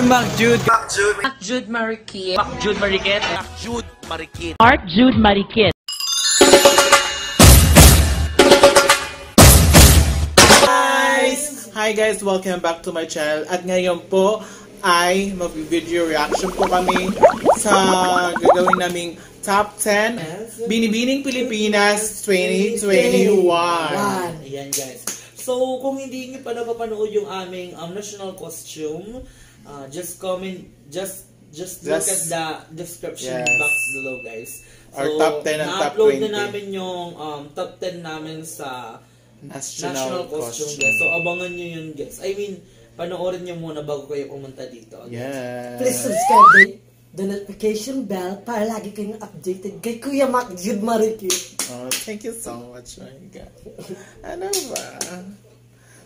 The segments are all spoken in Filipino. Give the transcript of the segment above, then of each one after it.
Mark Jude Marikit. Hi guys, welcome back to my channel. At ngayon po ay mag-video reaction po kami sa gagawin naming Top 10 Binibining Pilipinas 2021. Ayan guys. So, kung hindi niyo pa napapanood yung aming national costume, just comment, just look at the description box below, guys. So, our top 10 and top 20. Na-upload na namin yung top 10 namin sa national costume, guys. So, abangan nyo yun, guys. I mean, panoorin nyo muna bago kayo pumunta dito. Yes. Please subscribe the notification bell para lagi kayong updated kay Kuya Mark Jude Marikit. Oh, thank you so much, my God. Ano ba?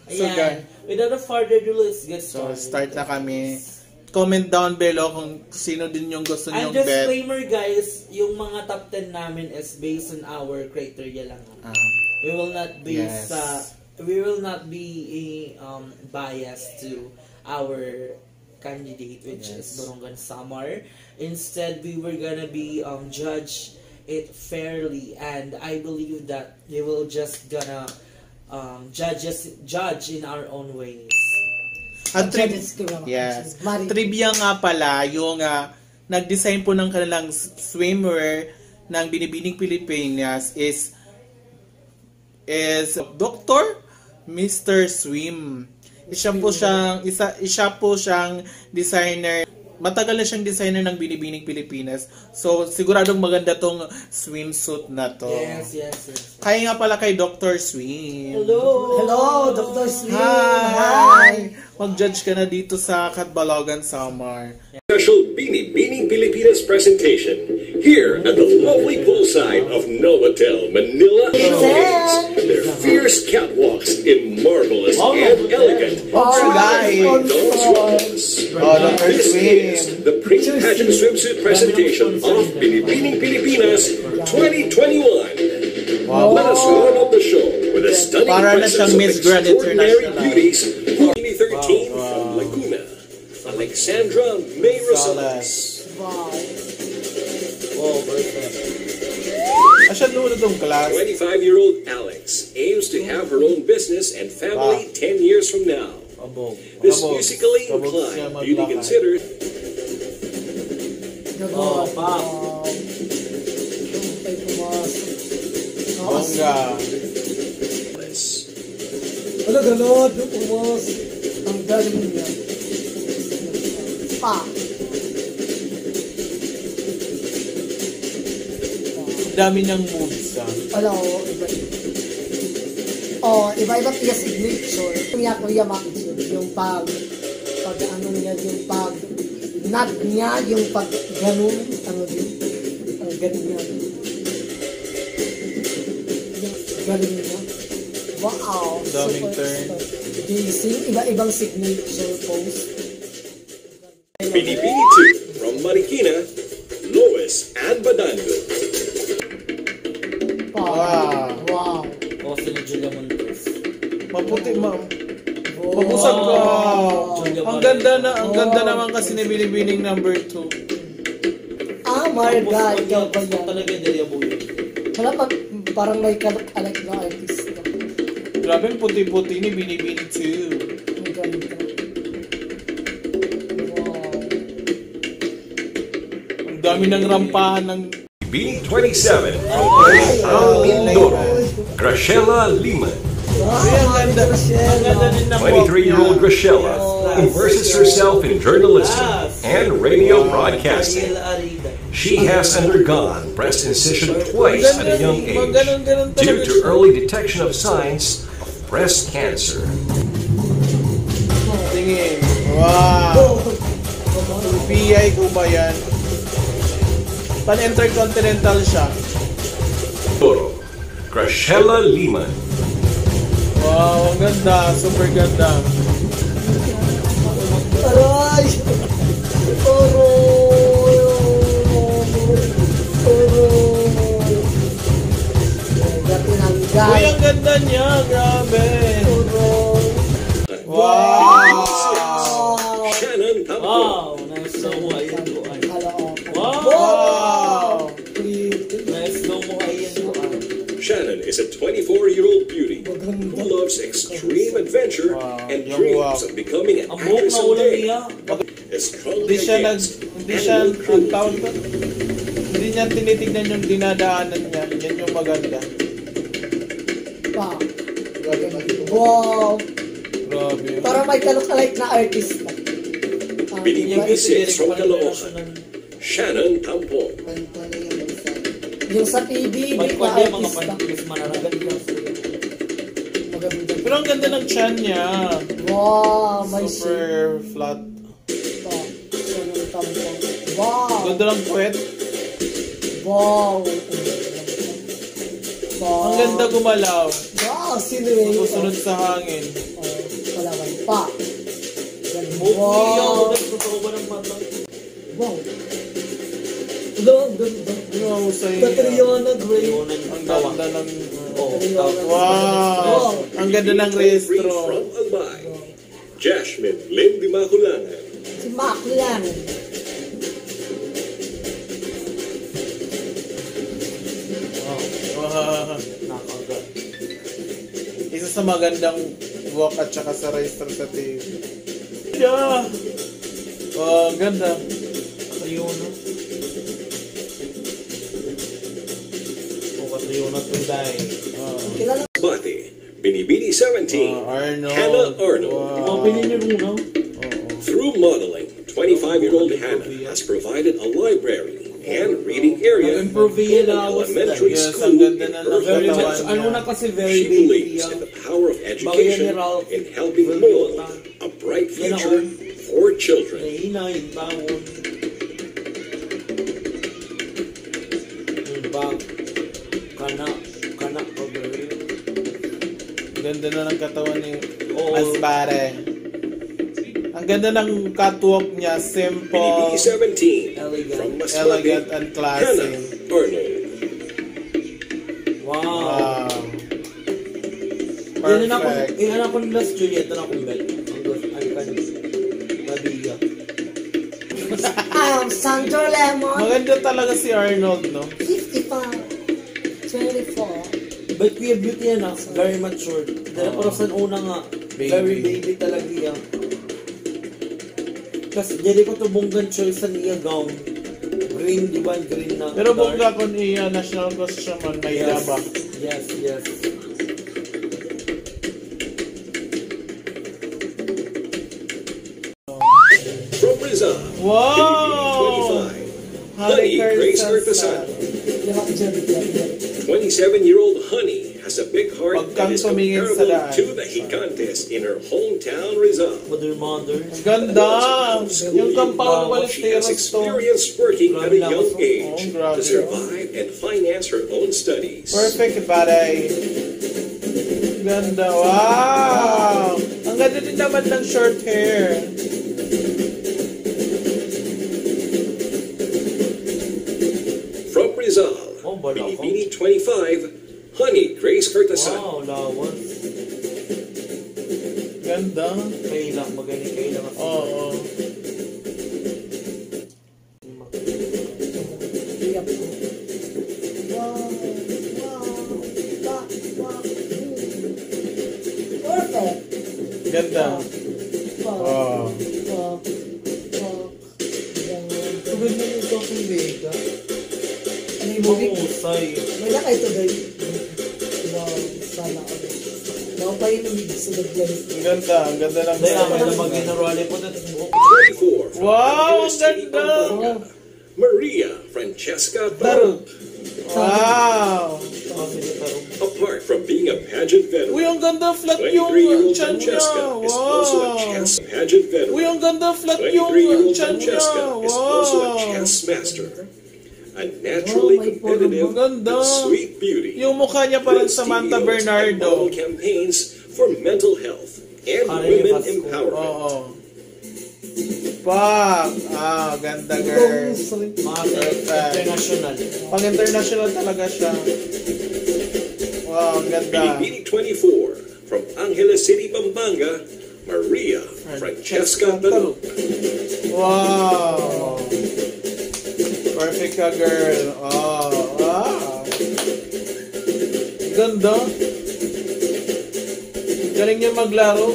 So, Ayan. guys, Without further ado, let's get so started. start na kami. Comment down below kung sino din yung gusto And nyong bet. disclaimer, guys, yung mga top 10 namin is based on our criteria lang. We will not base we will not be biased to our candidate, which is Barangay Samar. Instead, we were gonna be judge it fairly, and I believe that we will just gonna judge in our own ways. At trivia nga pala, yung nag-design po ng kanilang swimwear ng Binibining Pilipinas is Dr. Mr. Swim. Isa po siyang designer. Matagal na siyang designer ng Binibining Pilipinas. So, siguradong maganda tong swimsuit na to. Yes. Kaya nga pala kay Dr. Swim. Hello, Dr. Swim. Hi! Mag-judge ka na dito sa Catbalogan Samar. Special Binibining Pilipinas presentation here at the lovely poolside of Novotel Manila, Philippines. Their fierce catwalks in marvelous and elegant This is the pre-pageant swimsuit presentation of Binibining Pilipinas 2021. Let us warm up the show with a stunning presence of extraordinary beauties. 2013 from Laguna, Alexandra May Rosales. Asya doon itong class. 25-year-old Alex aims to have her own business and family 10 years from now. This musically inclined beauty considered. Bongga. Ano galod, umos. Ang galing niya. Dami niyang moves Ano, iba-iba niya signature. Kuya Mark Jude, yung pag ano niya, yung pag nut niya, yung pag ganun, ano din, ang galing niya. Yung galing niya. Wow! Daming turn. Amazing. Iba-ibang signature pose. Binibini 2 from Marikina, Lois and Badando. Wow! Si Julia Montes. Maputi, mabusag ka. Ang ganda naman kasi ni Binibining number 2. My God! Ikaw ba yan? Talaga yung Deriabuyo. Wala pa, parang may kalak na artist. Grabe ang puti-puti ni Binibining 2. Ang ganda. Wow! Ang dami ng rampahan ng Binibining 27 from Mindoro, Graciela Lima. 23-year-old Graciela immerses herself in journalism and radio broadcasting. She has undergone breast incision twice at a young age due to early detection of signs of breast cancer. tingin. Wow! PI ko ba yan? Pan-intercontinental siya. Graciela Lima. Wow, ang ganda. Super ganda. Aray! Uy, ang ganda niya. Grabe. Wow! Wow! Nice daw mo ayan ko ay. Wow! Wow! Nice daw mo ayan ko ay. Shannon is a 24-year-old beauty who loves extreme adventure and dreams of becoming an Ang buhok actress na ulan someday. niya. As strongly Hindi siya against ang animal tawag cruelty. ko. Hindi niya tinitignan yung dinadaanan niya. Yan yung maganda. Pa. Wow. Grabe. Para may kalok-alike na artist. Binibini 6 from Caloocan, Shannon Tampon. Yung sa PBB Pagkwan na niya mga artista. pantilis manaragan niya. Maganda. Pero ang ganda ng chan niya. Wow, may shape Super flat. pa. Yan ang tampon. Wow. Ganda ng puwet. Wow. Ang ganda gumalaw. Wow, sino yun? Susunod sa hangin. Kalaman pa. Buhok niya. Wow. Nagtotoo ba ng mata? Wow. Ang ganda. Ano sa'yo? Catriona Gray. Ang ganda ng... Oo. Wow! Ang ganda ng Free restro. from Albay, Jasmine Lim Dimaculangan. Si Mac lang. Wow. Nakagat. Isa sa magandang walk at saka sa restro sa TV. Yeah! Wow, ang ganda. Ayun na. O Catriona at Pinday. Kilala Bati, Binibini 17, Arnold. Hannah Arnold. Mga pinili niyo no? Through modeling, 25-year-old Hannah has provided a library and reading area Improve in yun an na was elementary Yes, school ang in ganda na her very Katawan much, niya. ano na kasi very She baby believes in the power of education in helping mold a bright future for children. Reyna, yung taon. Yung bag. Kana, pag-rin. Ganda na ng katawan ni Oo. Asbare. Ang ganda ng catwalk niya. Simple, Binibini 17, Elegant. from Masbate, elegant, and classy. Hannah Arnold. Wow. Wow. Yan na Perfect. yan ako ni Las Julieta na kung bet. Ang kanis. Nadiga. Sandro Lemon. Maganda talaga si Arnold, no? 55. 24. But Kuya Beauty yan very mature. Dahil pero sa una nga, Baby. very baby talaga yan. Kasi dili ko to bonggan choice sa niya gown. Green, di ba? Green na. Pero dark. bongga ko niya, national costume man, may Yes. labak. Yes, yes. From Rizal, Wow! Binibini 25, Honey Grace Artisan. Yamak dyan. 27-year-old Honey has a big heart that Pagkang is tumingin sa comparable daan. to the Gigantes in her hometown, Rizal. Mother. Ganda! Yung kampang She has balisteros to. experience working at a young age grabe. to survive and finance her own studies. Perfect, paray. Ganda. Wow! Ang ganda din naman ng short hair. From Rizal, Oh, bala ko. Binibini 25, Honey Grace Artisan. Wow, lawas. Ganda. Kailang, magaling kailang. Oo. Yep. Wow. Perfect. Ganda. Wow. Wow. Wow. Tugod mo nito kung Vega. Ano yung movie? Mahusay. May lakay to day. Wow. Sana ako. Now pa yung lumig sa dagyan. Ang ganda. Ang ganda ng Dahil ako na mag-generali po dito sa buhok. 24 from Wow, Angeles City, ganda! Pampanga, Maria Francesca Tarot. Tarot. Wow! Kasi dito tarong. Apart from being a pageant Uy, veteran, ang ganda flat yung 23-year-old chan niya. Francesca is also a Wow! chess pageant Uy, veteran. ang ganda flat yung 23-year-old chan niya. Francesca is also a Wow! chess master. A naturally Oh, my competitive God, ang ganda. and sweet beauty. Yung mukha niya parang With Samantha CEOs and Bernardo. model campaigns for mental health and women empowerment. Oo. Pak! Ah, ganda girl. Mga international. Pang international talaga siya. Wow, ang ganda. Binibini 24 from Angeles City, Pampanga, Maria Francesca Tarot. Wow! Perfect ka, girl. Ganda. Galing niya maglaro.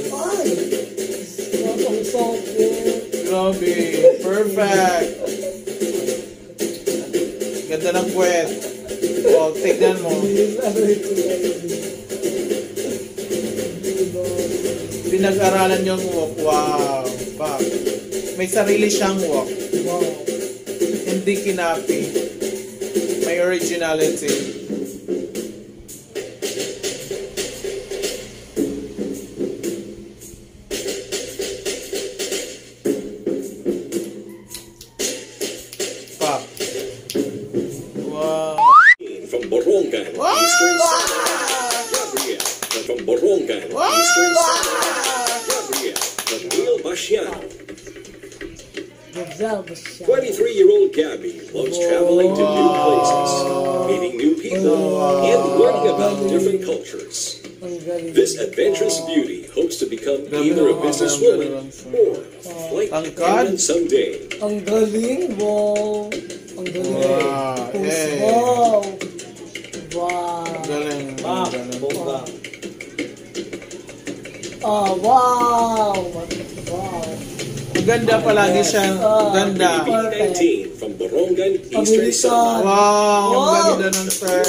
Ay! Ang sakit. Grabe. Perfect. Ganda ng puwet. O, tignan mo. Pinag-aralan yung walk. Wow. Pak. May sarili siyang walk. Wow. Hindi kinapi. May originality. Pak. Wow. From Borongan, Eastern Gabriel. From Borongan, Eastern Gabriel. From Neil Bashiano. 23-year-old Gabby loves traveling to new places, meeting new people, and learning about different cultures. This adventurous beauty hopes to become either a businesswoman or a flight attendant someday. Ang galing, wow. Ang galing. Wow. Hey. Wow. Wow. Galing. Bomba. Wow. Wow. Ganda palagi siya. Ganda. B19 from Borongan, Eastern Samar. Wow, ang ganda ng sir.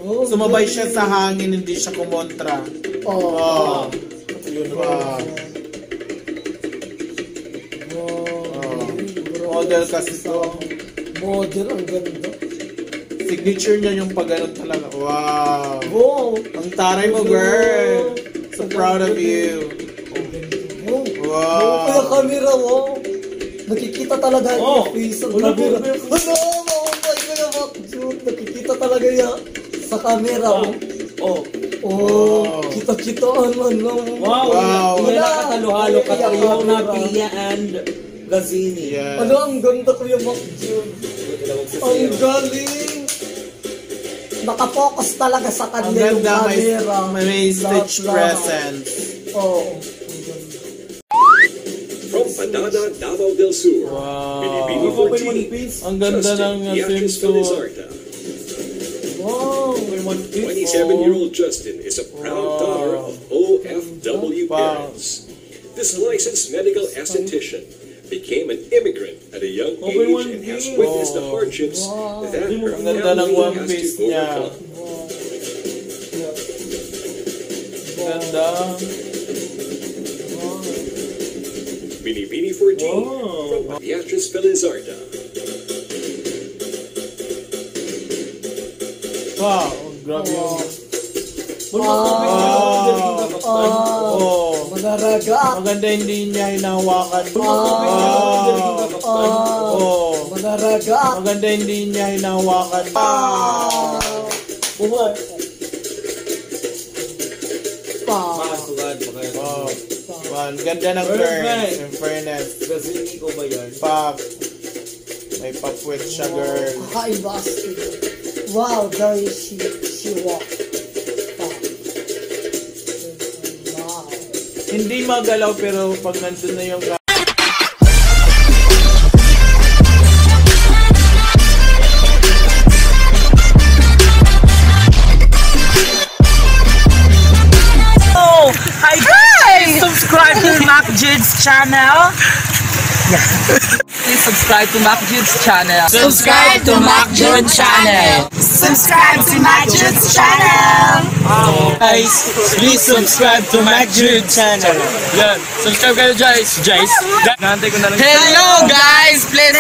Oh, Sumabay siya sa hangin, hindi siya kumontra. Oh. Wow. Wow. Model kasi to. Model, ang ganda. Signature niya yung pag-ganon talaga. Wow. Wow. Ang taray mo, girl. So proud of you. Wow. Kaya camera, wow. Nakikita talaga yung face ng camera. Ano? Oh my God, Jude. Nakikita talaga yan sa camera. Kita-kita ano. Wow. Wala nakatalo-halo ka tayo na Pia and Gazini. Yeah. Ano, ang ganda ko yung Mac Jude. Ang galing. Nakapokus talaga sa Ang kanya yung ganda, camera. may stage presence. Oh. From Padana, Davao del Sur, Binibini 14. Ang ganda ng Beatriz swimsuit. Felizarta. Wow. 27-year-old Justin is a proud daughter of OFW parents. This licensed medical esthetician became an immigrant at a young age and has witnessed the hardships that her Ang ganda ng family one has piece to niya. overcome. Ganda. Binibini 14 from Beatriz Felizarta. Wow, grabe yung... Madaraga. Maganda hindi niya hinahawakan. Madaraga. Maganda hindi niya hinahawakan. Wow, ganda ng curves. In fairness. Gazini ko ba yan? Pop. May papwit siya, girl. Kakaiba. Wow, very she walked. Wow. Hindi magalaw pero pag nandun na yung... Hi guys! Subscribe to Mac Jude's channel. Please subscribe to Mac Jude's channel. Subscribe to Mac Jude's channel. Subscribe to Mac Jude's channel. Guys, please subscribe to Mac Jude channel. Yan, subscribe kayo guys. Nantay ko na lang. Hello guys! Please